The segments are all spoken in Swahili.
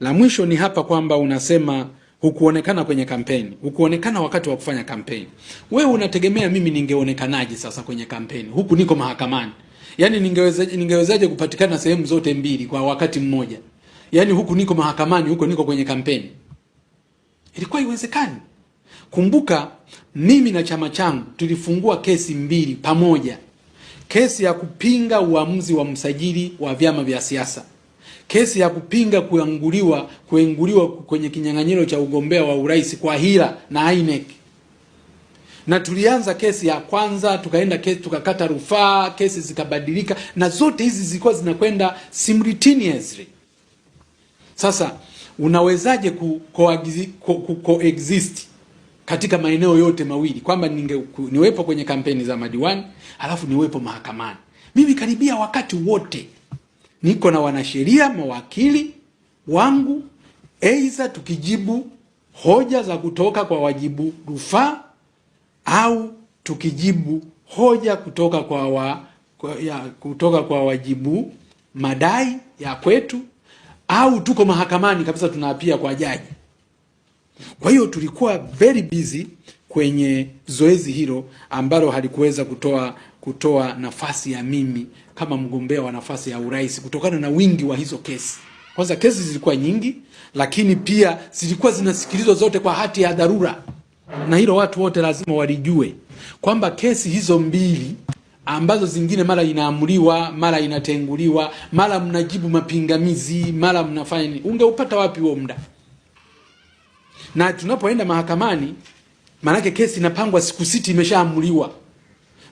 La mwisho ni hapa kwamba unasema hukuonekana kwenye kampeni, hukuonekana wakati wa kufanya kampeni. Wewe unategemea mimi ningeonekanaje sasa kwenye kampeni? Huku niko mahakamani. Yaani ningewezaje kupatikana sehemu zote mbili kwa wakati mmoja? Yaani huku niko mahakamani, huko niko kwenye kampeni. Ilikuwa haiwezekani. Kumbuka mimi na chama changu tulifungua kesi mbili pamoja. Kesi ya kupinga uamuzi wa msajili wa vyama vya siasa. Kesi ya kupinga kuenguliwa kwenye kinyang'anyiro cha ugombea wa urais kwa hila na INEC. Na tulianza kesi ya kwanza, tukaenda kesi, tukakata rufaa, kesi zikabadilika, na zote hizi zilikuwa zinakwenda simultaneously. Sasa unawezaje coexist katika maeneo yote mawili, kwamba niwepo kwenye kampeni za madiwani alafu niwepo mahakamani? Mimi karibia wakati wote niko na wanasheria, mawakili wangu, aidha tukijibu hoja za kutoka kwa wajibu rufaa au tukijibu hoja kutoka kwa wajibu madai ya kwetu, au tuko mahakamani kabisa tunaapia kwa jaji. Kwa hiyo tulikuwa very busy kwenye zoezi hilo ambalo halikuweza kutoa nafasi ya mimi kama mgombea wa nafasi ya urais kutokana na wingi wa hizo kesi. Kwanza kesi zilikuwa nyingi, lakini pia zilikuwa zinasikilizwa zote kwa hati ya dharura. Na hilo watu wote lazima walijue kwamba kesi hizo mbili ambazo zingine mara inaamuliwa, mara inatenguliwa, mara mnajibu mapingamizi, mara mnafanya nini, ungeupata wapi huo muda? Na tunapoenda mahakamani, manake kesi inapangwa siku 6 imeshaamuliwa.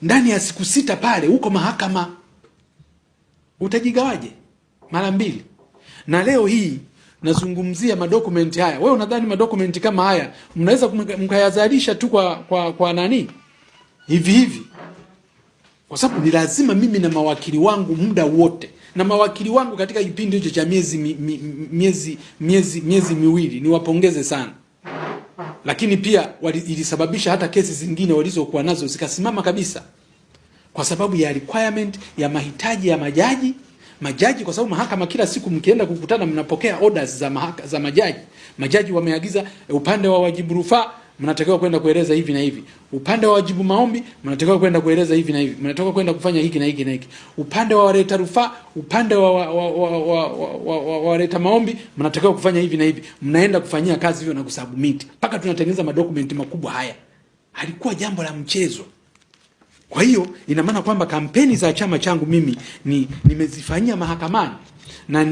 Ndani ya siku 6 pale uko mahakama. Utajigawaje mara mbili? Na leo hii nazungumzia madokumenti haya. Wewe unadhani madokumenti kama haya mnaweza mkayazalisha tu kwa nani? Hivi. Kwa sababu ni lazima mimi na mawakili wangu muda wote. Na mawakili wangu katika kipindi hicho cha miezi miwili, niwapongeze sana. Lakini pia ilisababisha hata kesi zingine walizokuwa nazo zikasimama kabisa, kwa sababu ya requirement ya mahitaji ya majaji, kwa sababu mahakama kila siku mkienda kukutana mnapokea orders za majaji. Majaji wameagiza upande wa wajibu rufaa mnatakiwa kwenda kueleza hivi na hivi. Upande wa wajibu maombi mnatakiwa kwenda kueleza hivi na hivi. Mnatakiwa kwenda kufanya hiki na hiki na hiki. Upande wa waleta rufaa, upande wa waleta maombi mnatakiwa kufanya hivi na hivi. Mnaenda kufanyia kazi hiyo na kusubmit. Mpaka tunatengeneza madokumenti makubwa haya. Halikuwa jambo la mchezo. Kwa hiyo ina maana kwamba kampeni za chama changu mimi nimezifanyia mahakamani na